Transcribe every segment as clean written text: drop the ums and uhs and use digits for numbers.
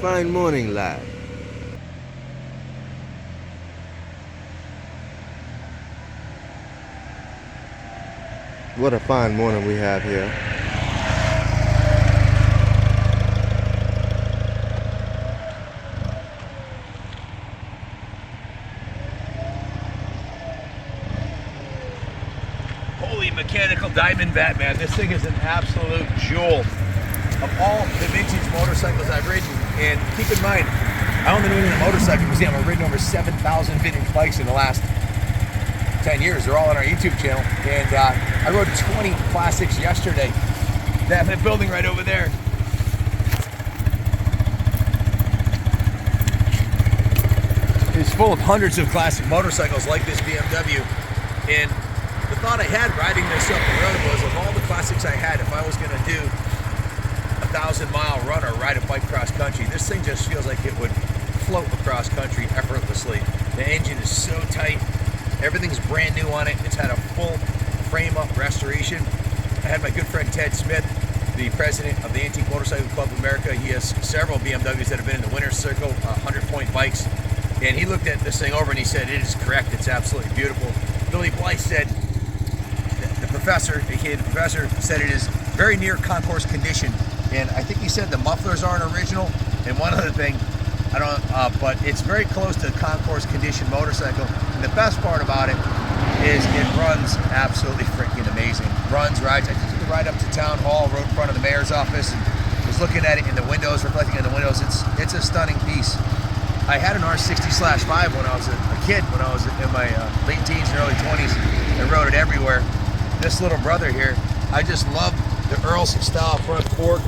fine morning, lad. What a fine morning we have here. Holy mechanical diamond vat, man. This thing is an absolute jewel. Of all the vintage motorcycles I've ridden, and keep in mind, I own the New England Motorcycle Museum. I've ridden over 7,000 vintage bikes in the last 10 years. They're all on our YouTube channel. And I rode 20 classics yesterday. That building right over there. It's full of hundreds of classic motorcycles like this BMW. And the thought I had riding this up the road was, of all the classics I had, if I was going to do a 1,000-mile run or ride a bike cross country, this thing just feels like it would float across country effortlessly. The engine is so tight. Everything's brand new on it. It's had a full frame-up restoration. I had my good friend Ted Smith, the president of the Antique Motorcycle Club of America. He has several BMWs that have been in the winner's circle, 100-point bikes. And he looked at this thing over and he said, it is correct. It's absolutely beautiful. Billy Blythe said, the professor, aka the professor, said it is very near Concours condition. And I think he said the mufflers aren't original. And one other thing, I don't, but it's very close to a Concours condition motorcycle. And the best part about it is it runs absolutely freaking amazing. Rides. I took the ride up to Town Hall, rode in front of the mayor's office, and was looking at it in the windows, reflecting in the windows. It's a stunning piece. I had an R60/5 when I was a kid, when I was in my late teens and early 20s, and rode it everywhere. This little brother here, I just love the Earl's style front fork,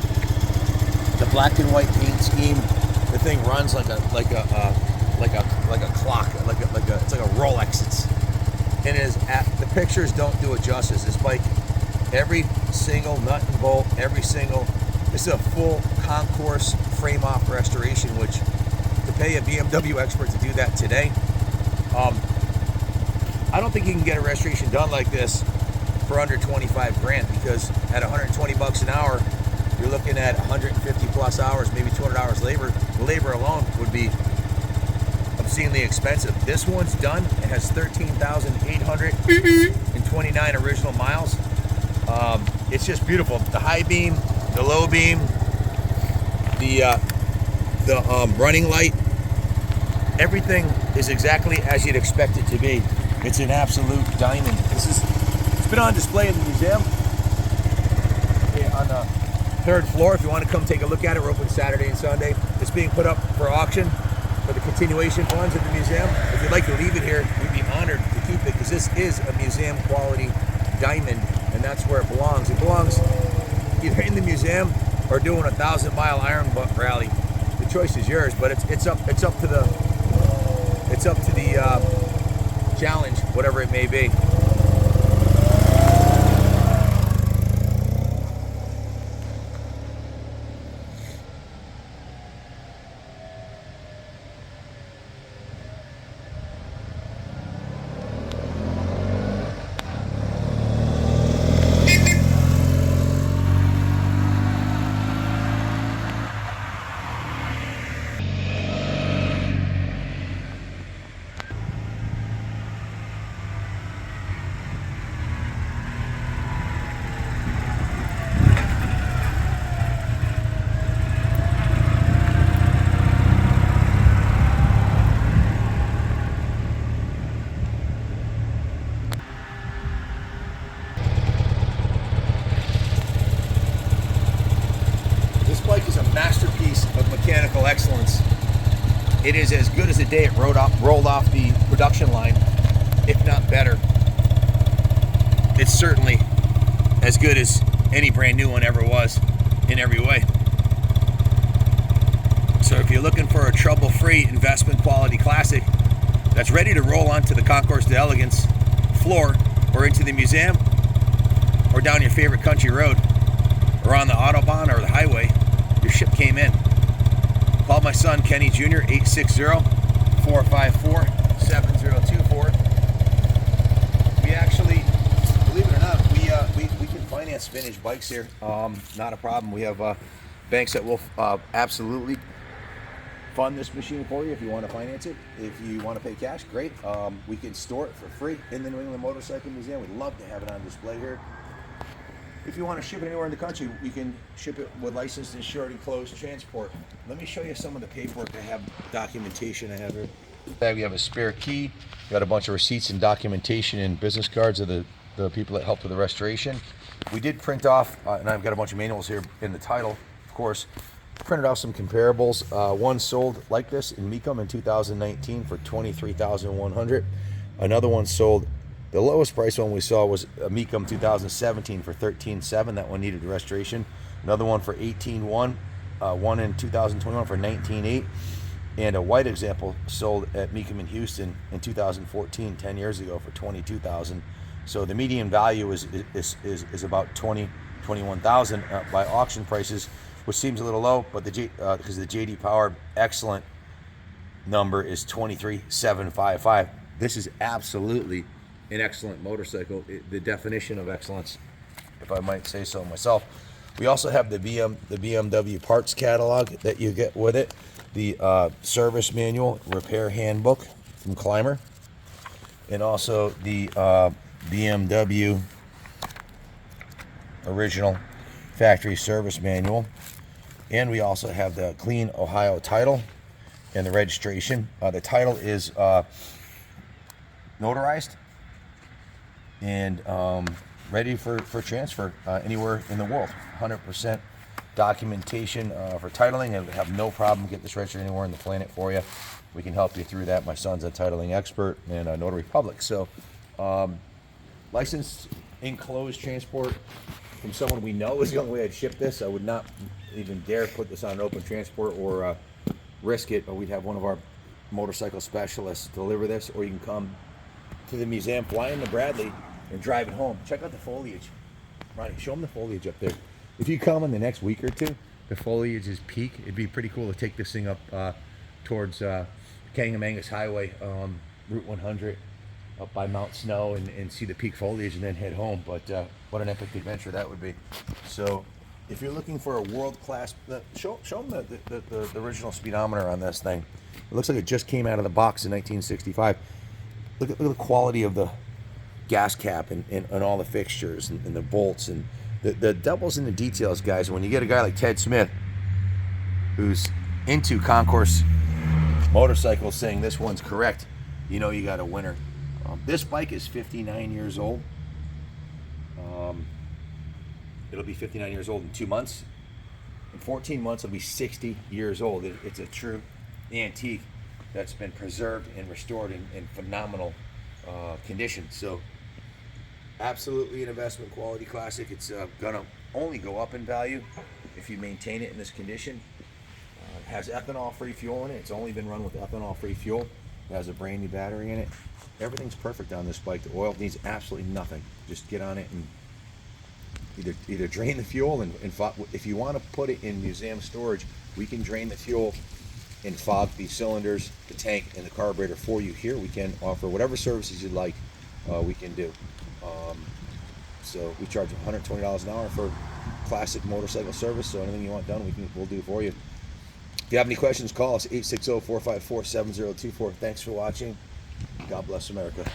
the black and white paint scheme. The thing runs like a clock, it's like a Rolex. The pictures don't do it justice. This bike, every single nut and bolt, this is a full Concours frame-off restoration, which to pay a BMW expert to do that today, I don't think you can get a restoration done like this for under 25 grand, because at 120 bucks an hour, you're looking at 150 plus hours, maybe 200 hours labor. The labor alone would be obscenely expensive. This one's done. It has 13,829 original miles. It's just beautiful. The high beam, the low beam, the running light, everything is exactly as you'd expect it to be. It's an absolute diamond. It's been on display in the museum on the 3rd floor. If you want to come take a look at it, we're open Saturday and Sunday. It's being put up for auction for the continuation funds at the museum. If you'd like to leave it here, we'd be honored to keep it, because this is a museum quality diamond, and that's where it belongs. It belongs either in the museum or doing a 1,000-mile iron butt rally. The choice is yours, but it's up to the challenge, whatever it may be. Masterpiece of mechanical excellence. It is as good as the day it rolled off the production line, if not better. It's certainly as good as any brand new one ever was in every way. So if you're looking for a trouble-free investment quality classic that's ready to roll onto the Concours d'Elegance floor, or into the museum, or down your favorite country road, or on the Autobahn or the highway, your ship came in. Call my son Kenny Jr. 860-454-7024. We actually, believe it or not, we can finance vintage bikes here. Not a problem. We have banks that will absolutely fund this machine for you if you want to finance it. If you want to pay cash, great. We can store it for free in the New England Motorcycle Museum. We'd love to have it on display here. If you want to ship it anywhere in the country, we can ship it with licensed, insured, and closed transport. Let me show you some of the paperwork I have, documentation I have here. We have a spare key. We got a bunch of receipts and documentation and business cards of the people that helped with the restoration. We did print off, and I've got a bunch of manuals here in the title, of course. Printed off some comparables. One sold like this in Mecum in 2019 for $23,100. Another one sold. The lowest price one we saw was a Mecum 2017 for $13,700. That one needed restoration. Another one for $18,100. One in 2021 for $19,800. And a white example sold at Mecum in Houston in 2014, 10 years ago, for $22,000. So the median value is about $21,000 by auction prices, which seems a little low, but because the JD Power excellent number is $23,755. This is absolutely an excellent motorcycle, the definition of excellence, if I might say so myself. We also have the BMW parts catalog that you get with it, the service manual, repair handbook from Climber, and also the BMW original factory service manual. And we also have the Clean Ohio title and the registration. The title is notarized and ready for transfer anywhere in the world. 100% documentation for titling, and we have no problem getting this registered anywhere in the planet for you. We can help you through that. My son's a titling expert and a notary public. So licensed enclosed transport from someone we know is the only way I'd ship this. I would not even dare put this on an open transport or risk it, but we'd have one of our motorcycle specialists deliver this, or you can come to the museum, fly into Bradley, and drive it home. Check out the foliage. Ronnie, show them the foliage up there. If you come in the next week or two, the foliage is peak. It'd be pretty cool to take this thing up towards Kangamangas Highway, Route 100, up by Mount Snow, and see the peak foliage and then head home. But what an epic adventure that would be. So if you're looking for a world-class, show them the original speedometer on this thing. It looks like it just came out of the box in 1965. Look at the quality of the gas cap and all the fixtures and the bolts and the devil's in the details, guys. When you get a guy like Ted Smith, who's into Concours motorcycles, saying this one's correct, you know you got a winner. This bike is 59 years old. It'll be 59 years old in 2 months. In 14 months, it'll be 60 years old. It's a true antique that's been preserved and restored in phenomenal condition. So absolutely an investment quality classic. It's gonna only go up in value if you maintain it in this condition. It has ethanol-free fuel in it. It's only been run with ethanol-free fuel. It has a brand new battery in it. Everything's perfect on this bike. The oil needs absolutely nothing. Just get on it and either drain the fuel and if you want to put it in museum storage, we can drain the fuel and fog the cylinders, the tank, and the carburetor for you here. We can offer whatever services you'd like. We can do. So we charge $120 an hour for classic motorcycle service. So anything you want done, we'll do for you. If you have any questions, call us 860-454-7024. Thanks for watching. God bless America.